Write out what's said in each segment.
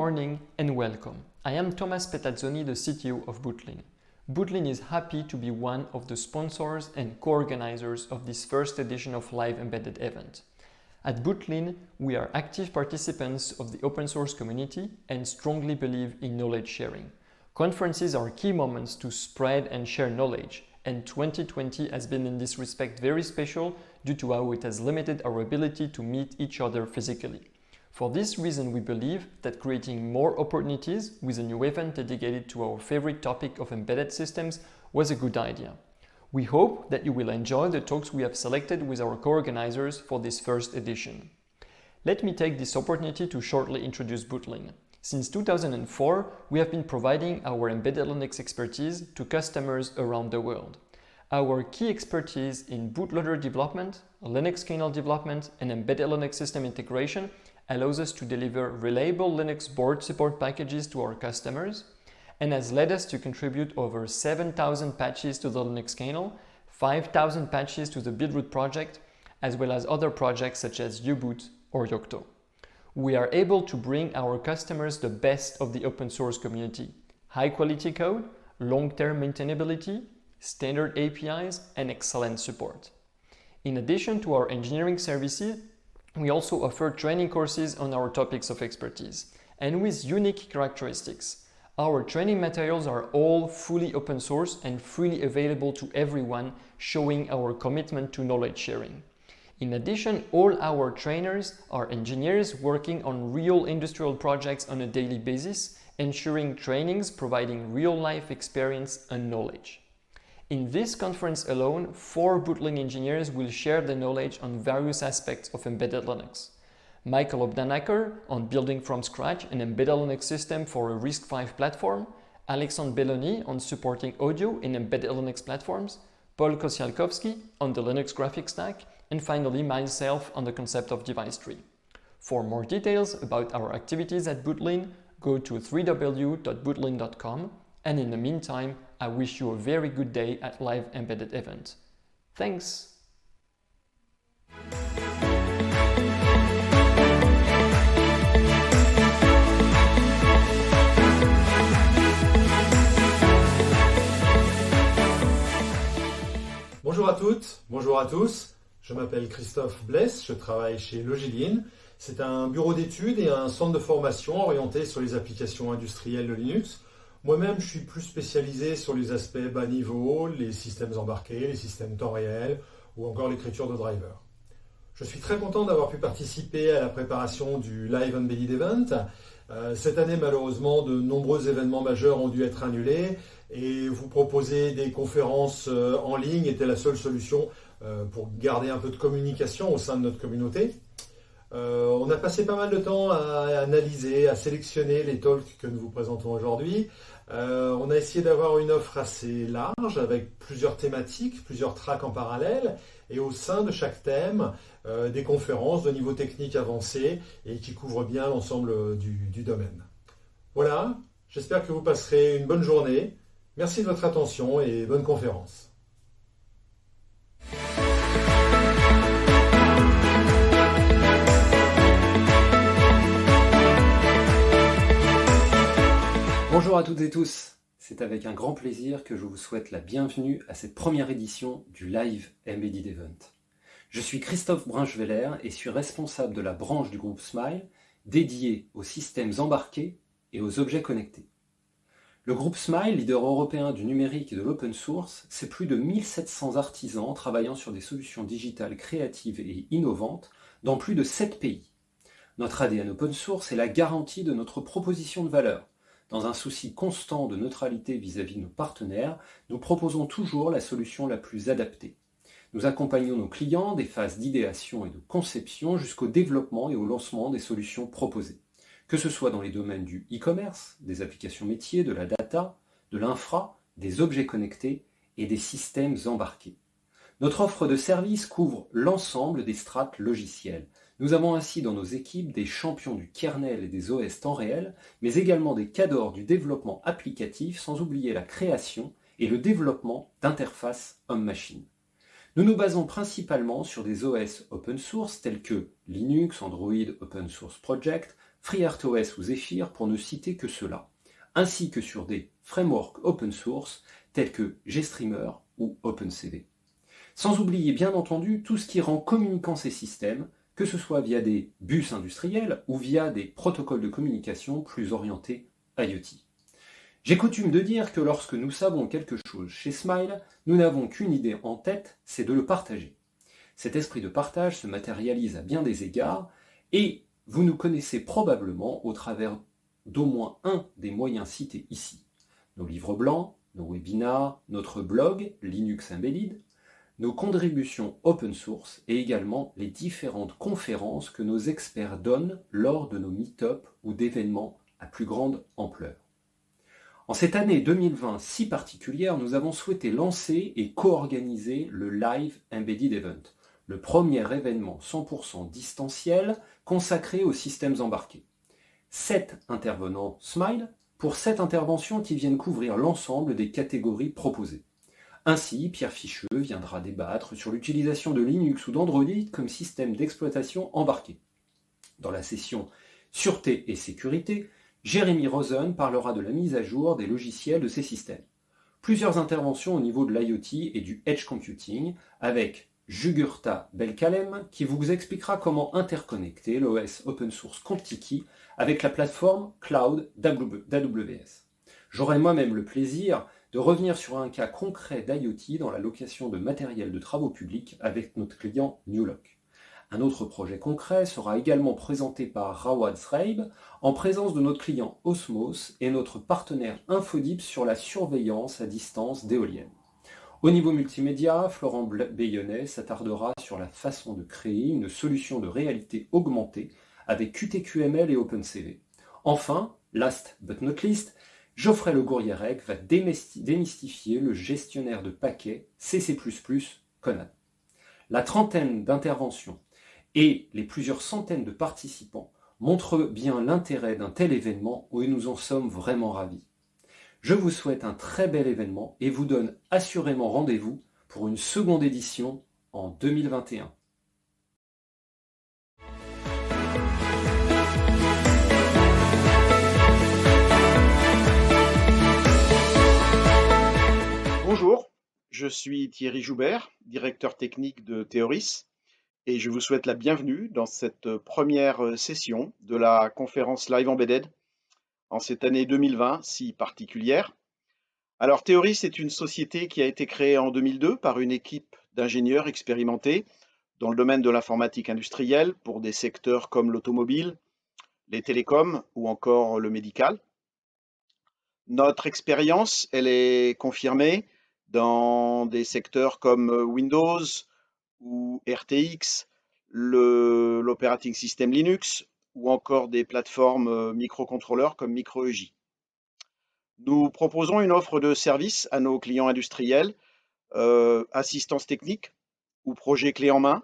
morning and welcome. I am Thomas Petazzoni, the CTO of Bootlin. Bootlin is happy to be one of the sponsors and co-organizers of this first edition of Live Embedded event. At Bootlin, we are active participants of the open source community and strongly believe in knowledge sharing. Conferences are key moments to spread and share knowledge, and 2020 has been in this respect very special due to how it has limited our ability to meet each other physically. For this reason, we believe that creating more opportunities with a new event dedicated to our favorite topic of embedded systems was a good idea. We hope that you will enjoy the talks we have selected with our co-organizers for this first edition. Let me take this opportunity to shortly introduce Bootlin. Since 2004, we have been providing our embedded Linux expertise to customers around the world. Our key expertise in bootloader development, Linux kernel development, and embedded Linux system integration allows us to deliver reliable Linux board support packages to our customers, and has led us to contribute over 7,000 patches to the Linux kernel, 5,000 patches to the Buildroot project, as well as other projects such as U-Boot or Yocto. We are able to bring our customers the best of the open source community: high quality code, long-term maintainability, standard APIs, and excellent support. In addition to our engineering services, we also offer training courses on our topics of expertise, and with unique characteristics. Our training materials are all fully open source and freely available to everyone, showing our commitment to knowledge sharing. In addition, all our trainers are engineers working on real industrial projects on a daily basis, ensuring trainings providing real-life experience and knowledge. In this conference alone, 4 Bootlin engineers will share their knowledge on various aspects of embedded Linux. Michael Obdanaker on building from scratch an embedded Linux system for a RISC-V platform, Alexandre Belloni on supporting audio in embedded Linux platforms, Paul Kosialkowski on the Linux graphics stack, and finally myself on the concept of device tree. For more details about our activities at Bootlin, go to www.bootlin.com, and in the meantime, I wish you a very good day at Live Embedded event. Thanks! Bonjour à toutes, bonjour à tous. Je m'appelle Christophe Bless, je travaille chez Logilin. C'est un bureau d'études et un centre de formation orienté sur les applications industrielles de Linux. Moi-même, je suis plus spécialisé sur les aspects bas niveau, les systèmes embarqués, les systèmes temps réel ou encore l'écriture de drivers. Je suis très content d'avoir pu participer à la préparation du Live Embedded Event. Cette année, malheureusement, de nombreux événements majeurs ont dû être annulés et vous proposer des conférences en ligne était la seule solution pour garder un peu de communication au sein de notre communauté. On a passé pas mal de temps à analyser, à sélectionner les talks que nous vous présentons aujourd'hui. On a essayé d'avoir une offre assez large avec plusieurs thématiques, plusieurs tracks en parallèle et au sein de chaque thème, des conférences de niveau technique avancé et qui couvrent bien l'ensemble du domaine. Voilà, j'espère que vous passerez une bonne journée. Merci de votre attention et bonne conférence. Bonjour à toutes et tous, c'est avec un grand plaisir que je vous souhaite la bienvenue à cette première édition du Live Embedded Event. Je suis Christophe Brinchveller et suis responsable de la branche du groupe SMILE dédiée aux systèmes embarqués et aux objets connectés. Le groupe SMILE, leader européen du numérique et de l'open source, c'est plus de 1700 artisans travaillant sur des solutions digitales créatives et innovantes dans plus de 7 pays. Notre ADN open source est la garantie de notre proposition de valeur. Dans un souci constant de neutralité vis-à-vis de nos partenaires, nous proposons toujours la solution la plus adaptée. Nous accompagnons nos clients des phases d'idéation et de conception jusqu'au développement et au lancement des solutions proposées. Que ce soit dans les domaines du e-commerce, des applications métiers, de la data, de l'infra, des objets connectés et des systèmes embarqués. Notre offre de services couvre l'ensemble des strates logicielles. Nous avons ainsi dans nos équipes des champions du kernel et des OS temps réel, mais également des cadors du développement applicatif, sans oublier la création et le développement d'interfaces homme-machine. Nous nous basons principalement sur des OS open source tels que Linux, Android Open Source Project, FreeRTOS ou Zephyr pour ne citer que ceux-là, ainsi que sur des frameworks open source tels que GStreamer ou OpenCV. Sans oublier bien entendu tout ce qui rend communicants ces systèmes, que ce soit via des bus industriels ou via des protocoles de communication plus orientés IoT. J'ai coutume de dire que lorsque nous savons quelque chose chez Smile, nous n'avons qu'une idée en tête, c'est de le partager. Cet esprit de partage se matérialise à bien des égards et vous nous connaissez probablement au travers d'au moins un des moyens cités ici. Nos livres blancs, nos webinars, notre blog Linux Embedded, nos contributions open source et également les différentes conférences que nos experts donnent lors de nos meet-up ou d'événements à plus grande ampleur. En cette année 2020 si particulière, nous avons souhaité lancer et co-organiser le Live Embedded Event, le premier événement 100% distanciel consacré aux systèmes embarqués. 7 intervenants Smile pour 7 interventions qui viennent couvrir l'ensemble des catégories proposées. Ainsi, Pierre Ficheux viendra débattre sur l'utilisation de Linux ou d'Android comme système d'exploitation embarqué. Dans la session Sûreté et sécurité, Jérémy Rosen parlera de la mise à jour des logiciels de ces systèmes. Plusieurs interventions au niveau de l'IoT et du Edge Computing avec Jugurtha Belkalem qui vous expliquera comment interconnecter l'OS open source Contiki avec la plateforme cloud d'AWS. J'aurai moi-même le plaisir de revenir sur un cas concret d'IoT dans la location de matériel de travaux publics avec notre client Newlock. Un autre projet concret sera également présenté par Rawad Sreib en présence de notre client Osmos et notre partenaire Infodip sur la surveillance à distance d'éoliennes. Au niveau multimédia, Florent Bayonnet s'attardera sur la façon de créer une solution de réalité augmentée avec QTQML et OpenCV. Enfin, last but not least, Geoffrey Le Gourierec va démystifier le gestionnaire de paquets CC++ Conan. La trentaine d'interventions et les plusieurs centaines de participants montrent bien l'intérêt d'un tel événement où nous en sommes vraiment ravis. Je vous souhaite un très bel événement et vous donne assurément rendez-vous pour une seconde édition en 2021. Bonjour, je suis Thierry Joubert, directeur technique de Theoris, et je vous souhaite la bienvenue dans cette première session de la conférence Live Embedded en cette année 2020 si particulière. Alors Theoris est une société qui a été créée en 2002 par une équipe d'ingénieurs expérimentés dans le domaine de l'informatique industrielle pour des secteurs comme l'automobile, les télécoms ou encore le médical. Notre expérience, elle est confirmée dans des secteurs comme Windows ou RTX, l'operating system Linux ou encore des plateformes microcontrôleurs comme MicroEJ. Nous proposons une offre de services à nos clients industriels, assistance technique ou projet clé en main.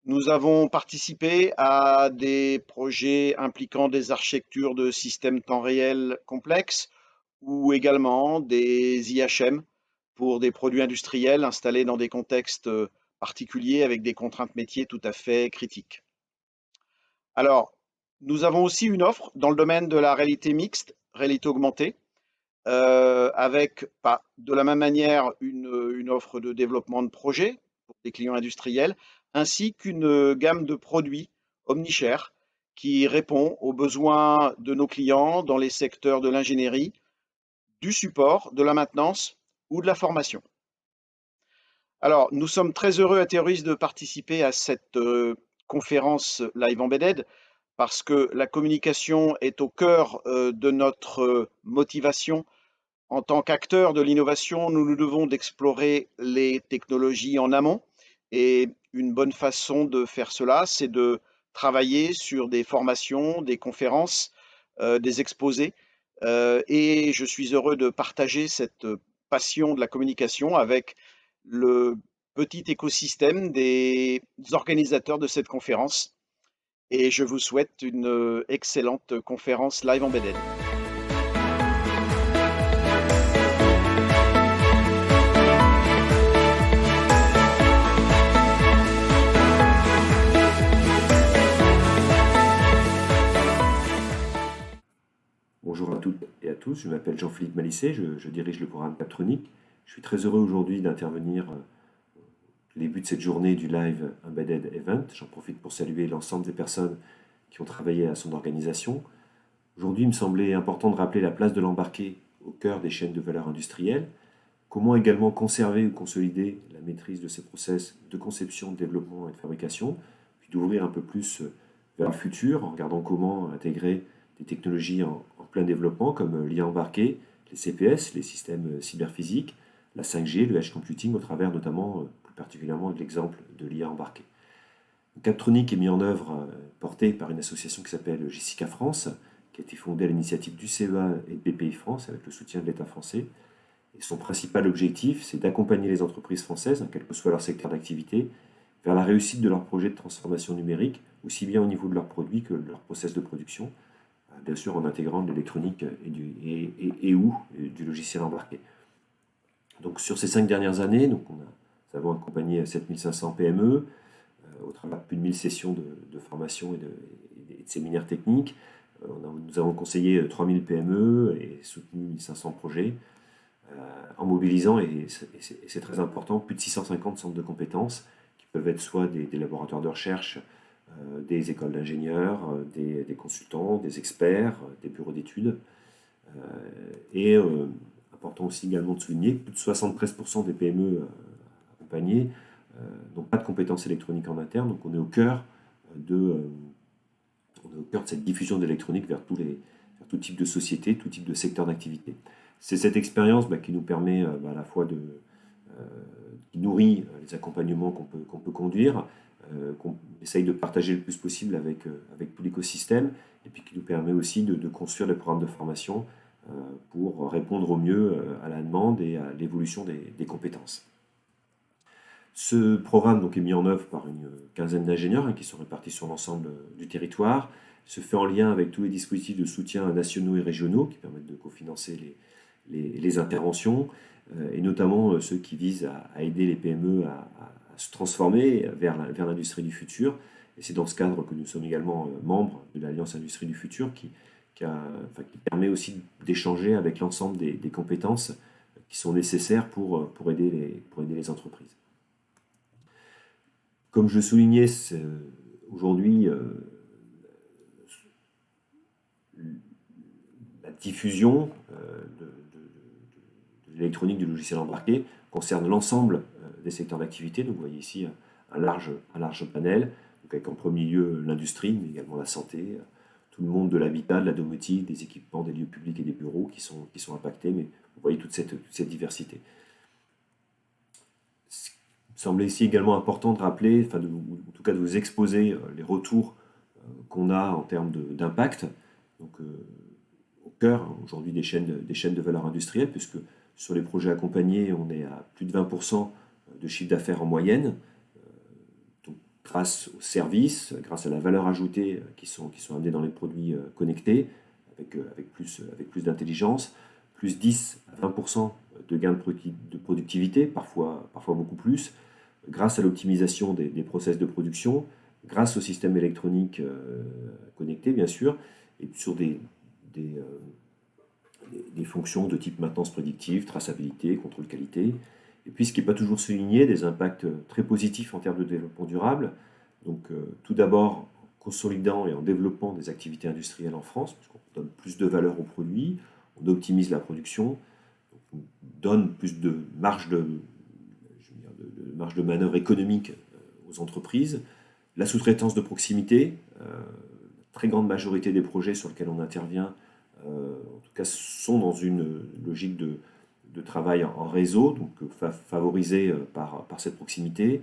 Nous avons participé à des projets impliquant des architectures de systèmes temps réel complexes ou également des IHM pour des produits industriels installés dans des contextes particuliers avec des contraintes métiers tout à fait critiques. Alors, nous avons aussi une offre dans le domaine de la réalité mixte, réalité augmentée, avec de la même manière une offre de développement de projets pour des clients industriels, ainsi qu'une gamme de produits omnichères qui répond aux besoins de nos clients dans les secteurs de l'ingénierie, du support, de la maintenance ou de la formation. Alors, nous sommes très heureux à Theoris de participer à cette conférence Live Embedded parce que la communication est au cœur de notre motivation. En tant qu'acteurs de l'innovation, nous nous devons d'explorer les technologies en amont et une bonne façon de faire cela, c'est de travailler sur des formations, des conférences, des exposés et je suis heureux de partager cette passion de la communication avec le petit écosystème des organisateurs de cette conférence et je vous souhaite une excellente conférence Live Embedded. tous, je m'appelle Jean-Philippe Malissé, je dirige le programme Captronic. Je suis très heureux aujourd'hui d'intervenir au début de cette journée du Live Embedded Event. J'en profite pour saluer l'ensemble des personnes qui ont travaillé à son organisation. Aujourd'hui, il me semblait important de rappeler la place de l'embarqué au cœur des chaînes de valeur industrielles, comment également conserver ou consolider la maîtrise de ces process de conception, de développement et de fabrication, puis d'ouvrir un peu plus vers le futur en regardant comment intégrer des technologies en plein développement comme l'IA embarqué, les CPS, les systèmes cyberphysiques, la 5G, le edge computing au travers notamment, plus particulièrement de l'exemple de l'IA embarqué. Captronic est mis en œuvre, porté par une association qui s'appelle Jessica France, qui a été fondée à l'initiative du CEA et de BPI France avec le soutien de l'État français. Et son principal objectif, c'est d'accompagner les entreprises françaises, quel que soit leur secteur d'activité, vers la réussite de leurs projets de transformation numérique, aussi bien au niveau de leurs produits que de leur process de production, bien sûr en intégrant de l'électronique ou du logiciel embarqué. Donc sur ces 5 dernières années, nous avons accompagné 7500 PME au travers de plus de 1000 sessions de formation et de séminaires techniques. Nous avons conseillé 3000 PME et soutenu 1500 projets en mobilisant, et c'est très important, plus de 650 centres de compétences qui peuvent être soit des laboratoires de recherche, des écoles d'ingénieurs, des consultants, des experts, des bureaux d'études. Important aussi également de souligner, plus de 73% des PME accompagnées n'ont pas de compétences électroniques en interne, donc on est au cœur de cette diffusion d'électronique vers tout type de société, tout type de secteur d'activité. C'est cette expérience qui nous permet à la fois qui nourrit les accompagnements qu'on peut conduire, qu'on essaye de partager le plus possible avec tout l'écosystème, et puis qui nous permet aussi de construire des programmes de formation pour répondre au mieux à la demande et à l'évolution des compétences. Ce programme donc, est mis en œuvre par une quinzaine d'ingénieurs qui sont répartis sur l'ensemble du territoire, se fait en lien avec tous les dispositifs de soutien nationaux et régionaux qui permettent de cofinancer les interventions, et notamment ceux qui visent à aider les PME à se transformer vers l'industrie du futur. Et c'est dans ce cadre que nous sommes également membres de l'Alliance Industrie du Futur qui permet aussi d'échanger avec l'ensemble des compétences qui sont nécessaires pour aider les entreprises. Comme je le soulignais, aujourd'hui, la diffusion de l'électronique, du logiciel embarqué concerne l'ensemble des secteurs d'activité. Donc vous voyez ici un large panel, donc avec en premier lieu l'industrie, mais également la santé, tout le monde de l'habitat, de la domotique, des équipements, des lieux publics et des bureaux qui sont impactés, mais vous voyez toute cette diversité. Il me semblait ici également important de rappeler, en tout cas de vous exposer les retours qu'on a en termes d'impact, donc au cœur aujourd'hui des chaînes de valeur industrielle, puisque sur les projets accompagnés, on est à plus de 20% de chiffre d'affaires en moyenne, donc grâce aux services, grâce à la valeur ajoutée qui sont amenés dans les produits connectés, avec plus d'intelligence, plus 10 à 20% de gains de productivité, parfois beaucoup plus, grâce à l'optimisation des process de production, grâce au système électronique connecté, bien sûr, et sur des fonctions de type maintenance prédictive, traçabilité, contrôle qualité. Et puis, ce qui n'est pas toujours souligné, des impacts très positifs en termes de développement durable. Donc, tout d'abord, en consolidant et en développant des activités industrielles en France, puisqu'on donne plus de valeur aux produits, on optimise la production, on donne plus de marge de manœuvre économique aux entreprises. La sous-traitance de proximité, très grande majorité des projets sur lesquels on intervient, en tout cas, sont dans une logique de travail en réseau, donc favorisée par cette proximité,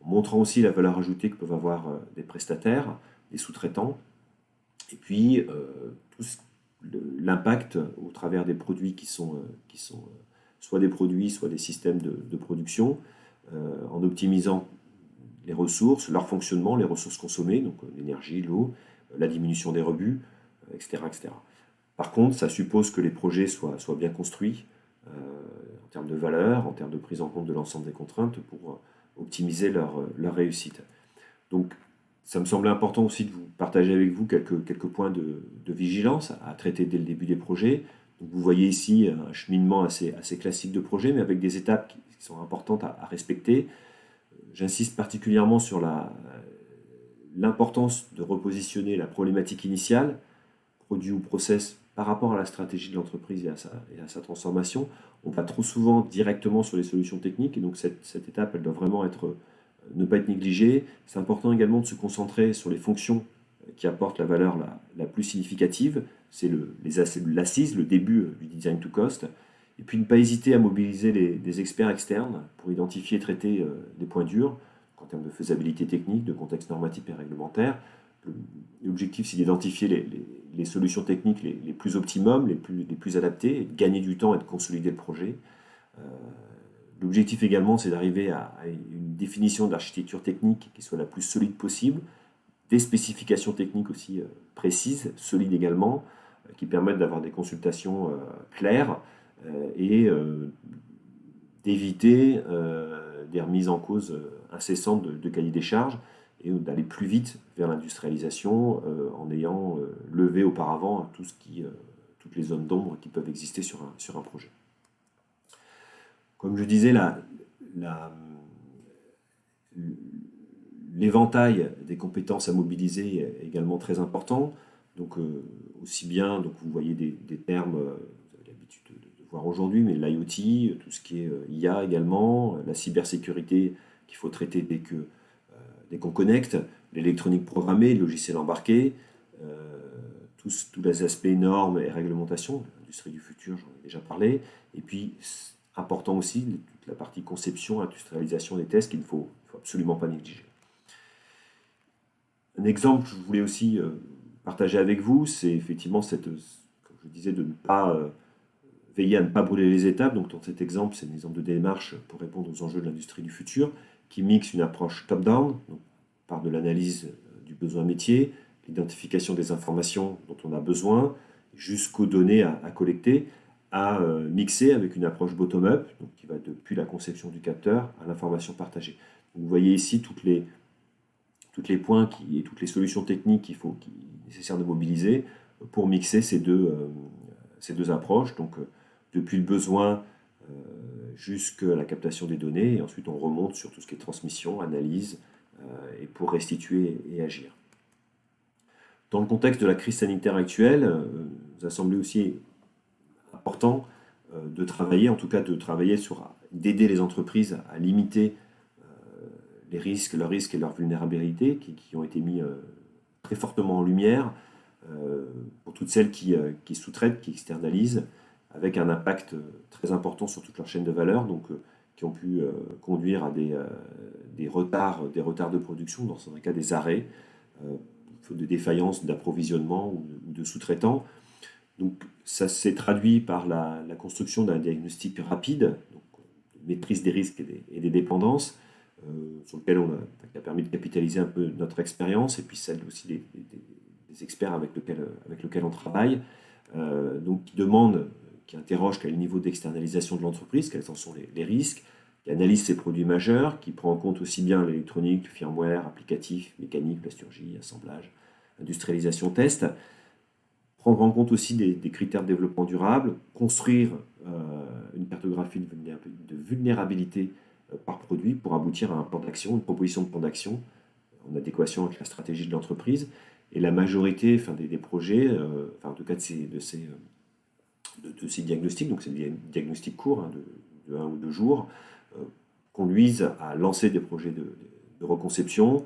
montrant aussi la valeur ajoutée que peuvent avoir des prestataires, des sous-traitants, et puis l'impact au travers des produits qui sont soit des produits, soit des systèmes de production, en optimisant les ressources, leur fonctionnement, les ressources consommées, donc l'énergie, l'eau, la diminution des rebuts, etc., etc. Par contre, ça suppose que les projets soient bien construits en termes de valeur, en termes de prise en compte de l'ensemble des contraintes pour optimiser leur réussite. Donc, ça me semblait important aussi de vous partager avec vous quelques points de vigilance à traiter dès le début des projets, Donc vous voyez ici un cheminement assez classique de projet, mais avec des étapes qui sont importantes à respecter. J'insiste particulièrement sur l'importance de repositionner la problématique initiale, produit ou process, par rapport à la stratégie de l'entreprise et à sa transformation. On va trop souvent directement sur les solutions techniques, et donc cette étape, elle doit vraiment ne pas être négligée. C'est important également de se concentrer sur les fonctions qui apportent la valeur la plus significative. C'est l'assise, le début du design to cost. Et puis ne pas hésiter à mobiliser des experts externes pour identifier et traiter les points durs en termes de faisabilité technique, de contexte normatif et réglementaire. L'objectif, c'est d'identifier les solutions techniques les plus optimum, les plus adaptées, et de gagner du temps et de consolider le projet. L'objectif également, c'est d'arriver à une définition d'architecture technique qui soit la plus solide possible, des spécifications techniques aussi précises, solides également, qui permettent d'avoir des consultations claires et d'éviter des remises en cause incessantes de cahiers des charges et d'aller plus vite vers l'industrialisation en ayant levé auparavant toutes les zones d'ombre qui peuvent exister sur un projet. Comme je disais, l'éventail des compétences à mobiliser est également très important. Donc, aussi bien, donc vous voyez des termes, vous avez l'habitude de voir aujourd'hui, mais l'IoT, tout ce qui est IA également, la cybersécurité qu'il faut traiter dès qu'on connecte, l'électronique programmée, le logiciel embarqué, tous les aspects normes et réglementation, l'industrie du futur, j'en ai déjà parlé, et puis important aussi toute la partie conception, industrialisation des tests qu'il ne faut absolument pas négliger. Un exemple que je voulais aussi partager avec vous, c'est effectivement comme je disais, de ne pas veiller à ne pas brûler les étapes. Donc dans cet exemple, c'est un exemple de démarche pour répondre aux enjeux de l'industrie du futur, qui mixe une approche top-down, donc part de l'analyse du besoin métier, l'identification des informations dont on a besoin, jusqu'aux données à collecter, à mixer avec une approche bottom-up, donc qui va depuis la conception du capteur à l'information partagée. Donc vous voyez ici tous les points et toutes les solutions techniques qu'il est nécessaire de mobiliser pour mixer ces deux approches. Donc depuis le besoin jusqu'à la captation des données, et ensuite on remonte sur tout ce qui est transmission, analyse, et pour restituer et agir. Dans le contexte de la crise sanitaire actuelle, il nous a semblé aussi important de travailler d'aider les entreprises à limiter leurs risques et leurs vulnérabilités qui ont été mis très fortement en lumière pour toutes celles qui sous-traitent, qui externalisent, avec un impact très important sur toute leur chaîne de valeur, donc qui ont pu conduire à des retards de production, dans certains cas des arrêts, faute de défaillance d'approvisionnement ou de sous-traitants. Donc ça s'est traduit par la construction d'un diagnostic rapide, donc maîtrise des risques et des dépendances, sur lequel qui a permis de capitaliser un peu notre expérience et puis celle aussi des experts avec lesquels on travaille, donc qui interroge quel est le niveau d'externalisation de l'entreprise, quels en sont les risques, qui analyse ses produits majeurs, qui prend en compte aussi bien l'électronique, le firmware, applicatif, mécanique, plasturgie, assemblage, industrialisation, test, prendre en compte aussi des critères de développement durable, construire une cartographie de vulnérabilité par produit pour aboutir à un plan d'action, une proposition de plan d'action en adéquation avec la stratégie de l'entreprise. Et la majorité des projets, en tout cas de ces diagnostics, donc c'est des diagnostics courts de 1 ou 2 jours, conduisent à lancer des projets de reconception,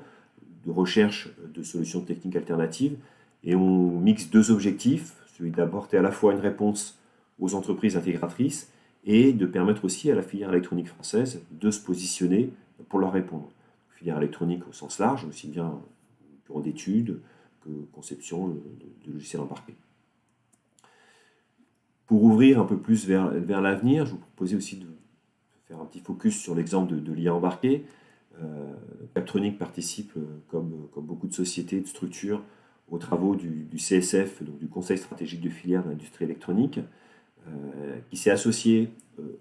de recherche de solutions techniques alternatives. Et on mixe 2 objectifs, celui d'apporter à la fois une réponse aux entreprises intégratrices et de permettre aussi à la filière électronique française de se positionner pour leur répondre. Filière électronique au sens large, aussi bien bureau d'études que conception de logiciels embarqués. Pour ouvrir un peu plus vers l'avenir, je vous proposais aussi de faire un petit focus sur l'exemple de l'IA embarquée. Captronic participe, comme beaucoup de sociétés, de structures, aux travaux du CSF, donc du Conseil stratégique de filière de l'industrie électronique, qui s'est associé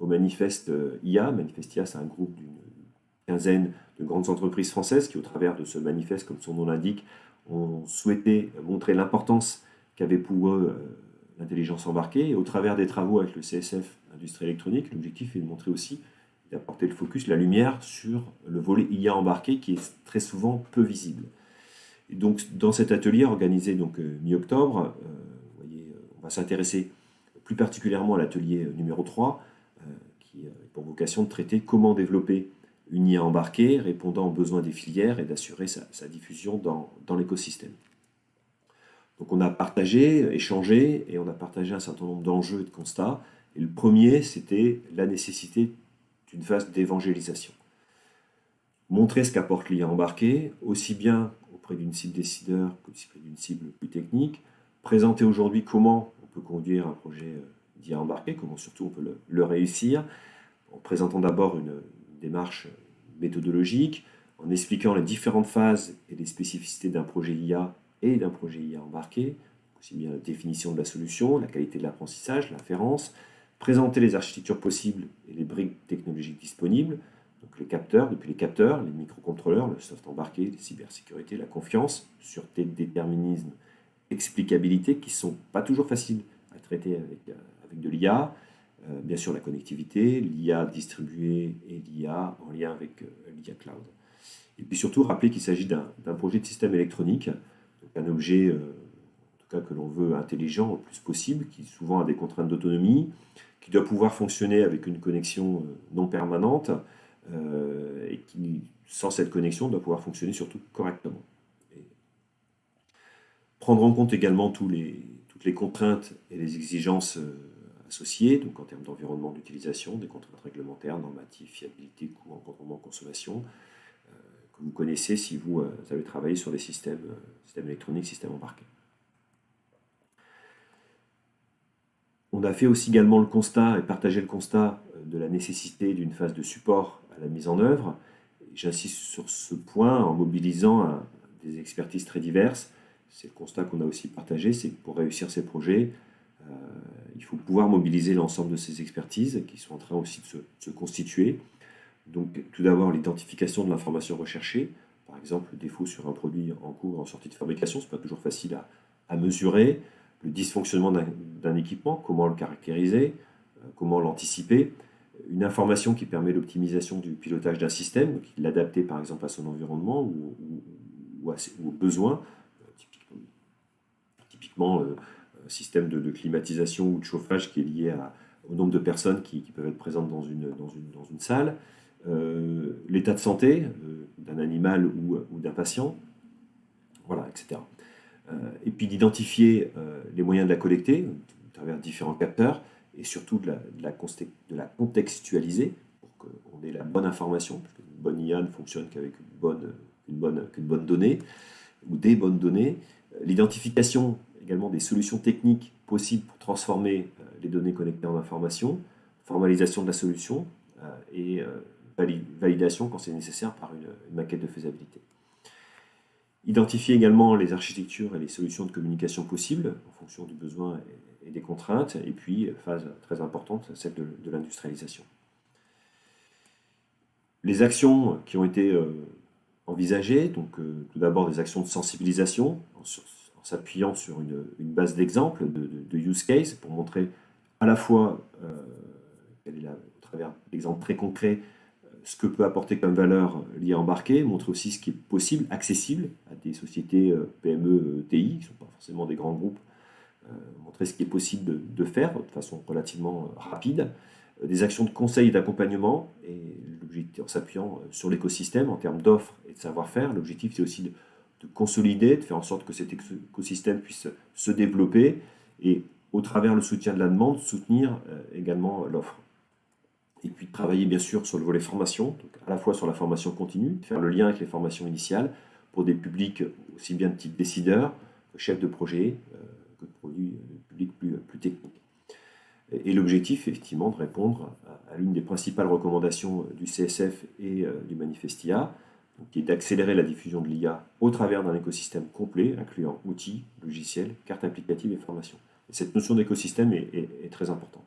au manifeste IA. Manifeste IA, c'est un groupe d'une quinzaine de grandes entreprises françaises qui, au travers de ce manifeste, comme son nom l'indique, ont souhaité montrer l'importance qu'avait pour eux l'intelligence embarquée. Et au travers des travaux avec le CSF Industrie électronique, l'objectif est de montrer aussi, d'apporter le focus, la lumière sur le volet IA embarqué qui est très souvent peu visible. Et donc, dans cet atelier organisé mi-octobre, on va s'intéresser plus particulièrement à l'atelier numéro 3, qui a pour vocation de traiter comment développer une IA embarquée répondant aux besoins des filières et d'assurer sa diffusion dans l'écosystème. Donc on a partagé, échangé, et on a partagé un certain nombre d'enjeux et de constats. Et le premier, c'était la nécessité d'une phase d'évangélisation. Montrer ce qu'apporte l'IA embarquée, aussi bien auprès d'une cible décideur qu'auprès d'une cible plus technique. Présenter aujourd'hui comment on peut conduire un projet d'IA embarqué, comment surtout on peut le réussir, en présentant d'abord une démarche méthodologique, en expliquant les différentes phases et les spécificités d'un projet IA et d'un projet IA embarqué, aussi bien la définition de la solution, la qualité de l'apprentissage, l'inférence, présenter les architectures possibles et les briques technologiques disponibles, donc les capteurs, depuis les capteurs, les microcontrôleurs, le soft embarqué, la cybersécurité, la confiance, sûreté, déterminisme, explicabilité, qui ne sont pas toujours faciles à traiter avec de l'IA, bien sûr la connectivité, l'IA distribuée et l'IA en lien avec l'IA cloud. Et puis surtout rappeler qu'il s'agit d'un projet de système électronique, donc un objet en tout cas que l'on veut intelligent le plus possible, qui souvent a des contraintes d'autonomie, qui doit pouvoir fonctionner avec une connexion non permanente, et qui, sans cette connexion, doit pouvoir fonctionner surtout correctement. Et prendre en compte également toutes les contraintes et les exigences associées, donc en termes d'environnement d'utilisation, des contraintes réglementaires, normatives, fiabilité, coût, encadrement, consommation, que vous connaissez si vous avez travaillé sur des systèmes électroniques, systèmes embarqués. On a fait aussi également le constat et partagé le constat de la nécessité d'une phase de support à la mise en œuvre. J'insiste sur ce point en mobilisant des expertises très diverses. C'est le constat qu'on a aussi partagé, c'est que pour réussir ces projets, il faut pouvoir mobiliser l'ensemble de ces expertises qui sont en train aussi de se constituer. Donc tout d'abord l'identification de l'information recherchée, par exemple le défaut sur un produit en cours en sortie de fabrication, ce n'est pas toujours facile à mesurer, le dysfonctionnement d'un équipement, comment le caractériser, comment l'anticiper, une information qui permet l'optimisation du pilotage d'un système, l'adapter par exemple à son environnement ou aux besoins, typiquement un système de climatisation ou de chauffage qui est lié au nombre de personnes qui peuvent être présentes dans une salle, l'état de santé d'un animal ou d'un patient, voilà, etc. Et puis d'identifier les moyens de la collecter à travers différents capteurs et surtout de la contextualiser pour qu'on ait la bonne information, parce qu'une bonne IA ne fonctionne qu'avec une bonne donnée ou des bonnes données. L'identification également des solutions techniques possibles pour transformer les données connectées en informations, formalisation de la solution et validation quand c'est nécessaire par une maquette de faisabilité. Identifier également les architectures et les solutions de communication possibles en fonction du besoin et des contraintes, et puis, phase très importante, celle de l'industrialisation. Les actions qui ont été envisagées, donc tout d'abord des actions de sensibilisation, en s'appuyant sur une base d'exemples, de use case, pour montrer à la fois, au travers d'exemples très concrets, ce que peut apporter comme valeur l'IA embarquée, montrer aussi ce qui est possible, accessible à des sociétés PME, TI, qui ne sont pas forcément des grands groupes, montrer ce qui est possible de faire de façon relativement rapide, des actions de conseil et d'accompagnement, et l'objectif en s'appuyant sur l'écosystème en termes d'offres et de savoir-faire. L'objectif c'est aussi de consolider, de faire en sorte que cet écosystème puisse se développer et au travers le soutien de la demande, soutenir également l'offre. Et puis travailler bien sûr sur le volet formation, donc à la fois sur la formation continue, faire le lien avec les formations initiales pour des publics aussi bien de type décideur, que chef de projet, que de publics plus techniques. Et l'objectif, effectivement, de répondre à l'une des principales recommandations du CSF et du Manifeste IA, qui est d'accélérer la diffusion de l'IA au travers d'un écosystème complet, incluant outils, logiciels, cartes applicatives et formations. Et cette notion d'écosystème est très importante.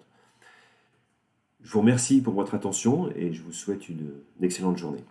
Je vous remercie pour votre attention et je vous souhaite une excellente journée.